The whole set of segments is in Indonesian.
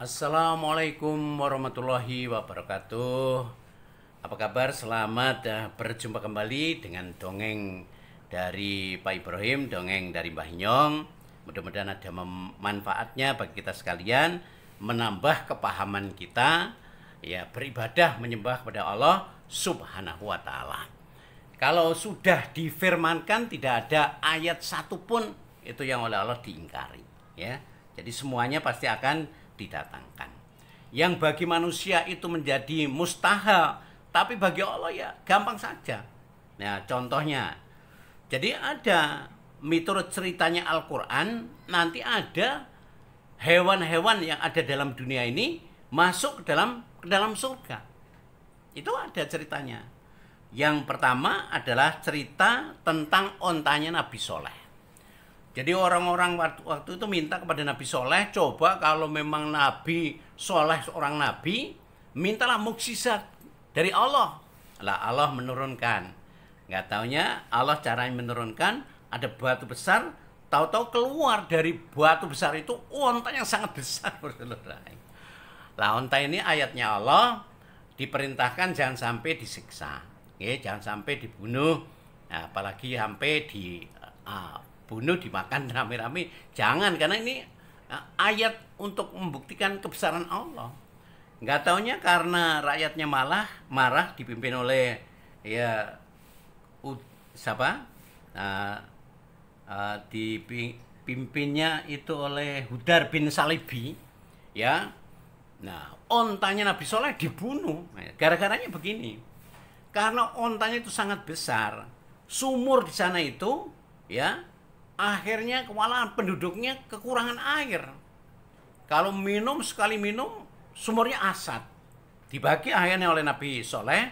Assalamualaikum warahmatullahi wabarakatuh. Apa kabar? Selamat berjumpa kembali dengan dongeng dari Pak Ibrahim, dongeng dari Mbah Nyong. Mudah-mudahan ada manfaatnya bagi kita sekalian, menambah kepahaman kita, ya beribadah menyembah kepada Allah Subhanahu wa taala. Kalau sudah difirmankan tidak ada ayat satupun itu yang oleh Allah diingkari, ya. Jadi semuanya pasti akan didatangkan. Yang bagi manusia itu menjadi mustahil, tapi bagi Allah ya gampang saja. Nah, contohnya, jadi ada miturut ceritanya Al-Quran, nanti ada hewan-hewan yang ada dalam dunia ini masuk ke dalam surga. Itu ada ceritanya. Yang pertama adalah cerita tentang ontanya Nabi Soleh. Jadi orang-orang waktu itu minta kepada Nabi Soleh, coba kalau memang Nabi Soleh seorang Nabi, mintalah mukjizat dari Allah. Lah Allah menurunkan. Nggak taunya Allah caranya menurunkan, ada batu besar, tahu-tahu keluar dari batu besar itu onta yang sangat besar. Lah onta ini ayatnya Allah, diperintahkan jangan sampai disiksa, ya, jangan sampai dibunuh, nah, apalagi sampai bunuh dimakan rame-rame, jangan, karena ini ayat untuk membuktikan kebesaran Allah. Nggak taunya karena rakyatnya marah dipimpin oleh ya siapa dipimpinnya itu oleh Hudar bin Salibi, ya. Nah, ontanya Nabi Soleh dibunuh. Gara-garanya begini, karena ontanya itu sangat besar, sumur di sana itu, ya, akhirnya kewalahan penduduknya kekurangan air. Kalau sekali minum sumurnya asat. Dibagi akhirnya oleh Nabi Soleh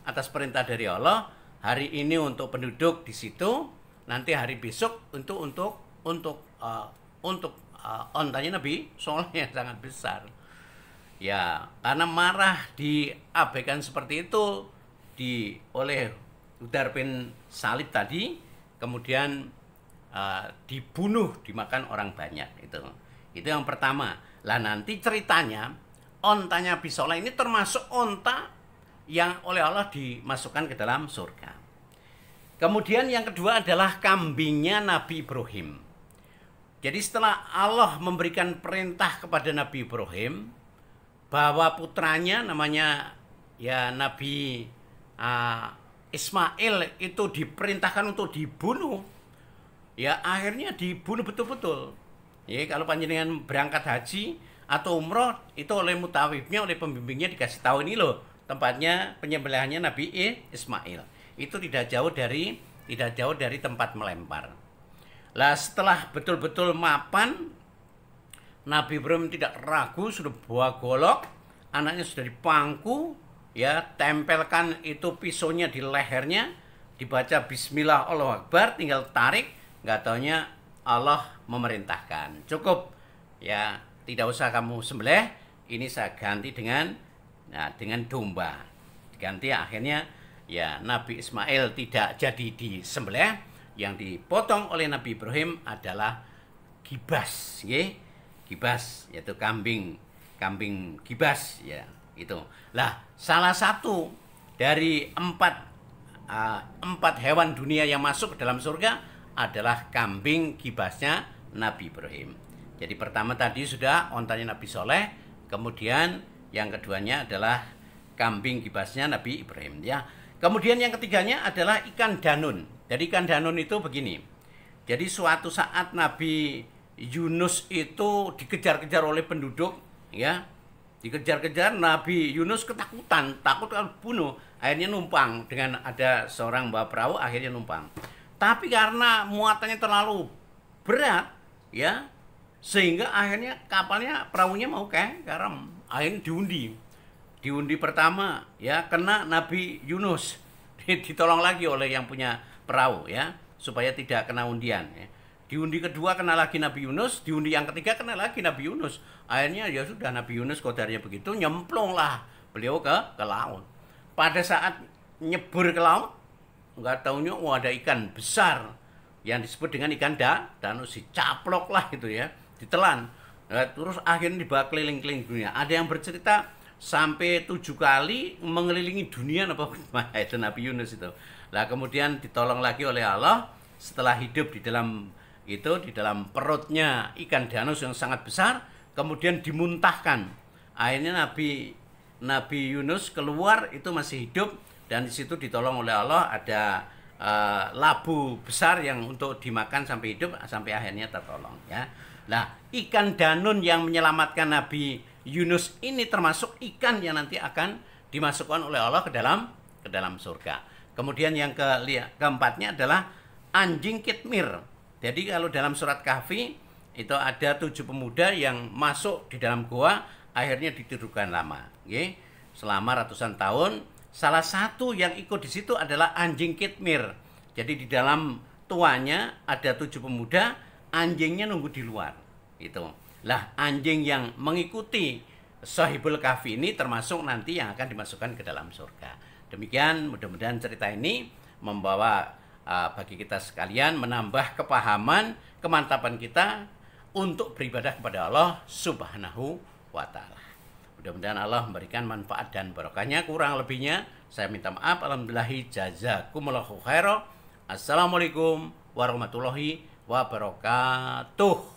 atas perintah dari Allah, hari ini untuk penduduk di situ, nanti hari besok untuk ontanya Nabi Soleh yang sangat besar. Ya, karena marah diabaikan seperti itu oleh Udar bin Salib tadi, kemudian dibunuh, dimakan orang banyak. Itu yang pertama. Lah nanti ceritanya ontanya Nabi Soleh ini termasuk onta yang oleh Allah dimasukkan ke dalam surga. Kemudian yang kedua adalah kambingnya Nabi Ibrahim. Jadi setelah Allah memberikan perintah kepada Nabi Ibrahim bahwa putranya namanya ya Nabi Ismail itu diperintahkan untuk dibunuh, ya akhirnya dibunuh betul-betul. Ya, kalau panjenengan berangkat haji atau umroh itu oleh mutawifnya, oleh pembimbingnya dikasih tahu ini loh tempatnya penyembelihannya Nabi Ismail. Itu tidak jauh dari tempat melempar. Lah setelah betul-betul mapan, Nabi Ibrahim tidak ragu, sudah bawa golok, anaknya sudah dipangku, ya, tempelkan itu pisaunya di lehernya, dibaca Bismillah Allahu Akbar, tinggal tarik. Nggak taunya Allah memerintahkan, cukup, ya, tidak usah kamu sembelih, ini saya ganti dengan domba. Diganti, akhirnya ya Nabi Ismail tidak jadi disembelih, yang dipotong oleh Nabi Ibrahim adalah gibas, ya. Gibas yaitu kambing gibas, ya, itu. Lah salah satu dari empat hewan dunia yang masuk ke dalam surga adalah kambing gibasnya Nabi Ibrahim. Jadi pertama tadi sudah ontanya Nabi Soleh, kemudian yang keduanya adalah kambing gibasnya Nabi Ibrahim, ya. Kemudian yang ketiganya adalah ikan danun. Jadi ikan danun itu begini. Jadi suatu saat Nabi Yunus itu dikejar-kejar oleh penduduk, ya. Dikejar-kejar, Nabi Yunus ketakutan, takut kalau bunuh, akhirnya numpang dengan ada seorang bawa perahu, akhirnya numpang. Tapi karena muatannya terlalu berat, ya, sehingga akhirnya kapalnya, perahunya mau garam. Akhirnya diundi pertama, ya, kena Nabi Yunus. Ditolong lagi oleh yang punya perahu, ya, supaya tidak kena undian, ya. Diundi kedua kena lagi Nabi Yunus, diundi yang ketiga kena lagi Nabi Yunus. Akhirnya ya sudah, Nabi Yunus kodarnya begitu, nyemplunglah beliau ke laut. Pada saat nyebur ke laut, nggak taunya ada ikan besar yang disebut dengan ikan danus, dicaplok lah itu, ya, ditelan. Nah, terus akhirnya dibawa keliling-keliling dunia. Ada yang bercerita sampai 7 kali mengelilingi dunia itu Nabi Yunus itu. Nah kemudian ditolong lagi oleh Allah setelah hidup di dalam perutnya ikan danus yang sangat besar, kemudian dimuntahkan. Akhirnya Nabi Yunus keluar itu masih hidup, dan di situ ditolong oleh Allah, ada labu besar yang untuk dimakan sampai hidup, sampai akhirnya tertolong ya. Nah, ikan danun yang menyelamatkan Nabi Yunus ini termasuk ikan yang nanti akan dimasukkan oleh Allah ke dalam surga. Kemudian yang keempatnya adalah anjing kitmir. Jadi kalau dalam surat Kahfi itu ada 7 pemuda yang masuk di dalam gua, akhirnya ditidurkan lama, okay? Selama ratusan tahun. Salah satu yang ikut di situ adalah anjing kitmir. Jadi di dalam tuanya ada 7 pemuda, anjingnya nunggu di luar. Itu. Lah anjing yang mengikuti Shahibul Kahfi ini termasuk nanti yang akan dimasukkan ke dalam surga. Demikian, mudah-mudahan cerita ini membawa bagi kita sekalian, menambah kepahaman, kemantapan kita untuk beribadah kepada Allah Subhanahu wa Ta'ala. Mudah-mudahan Allah memberikan manfaat dan barokahnya. Kurang lebihnya saya minta maaf. Alhamdulillahi jazakumullahu khairan. Assalamualaikum warahmatullahi wabarakatuh.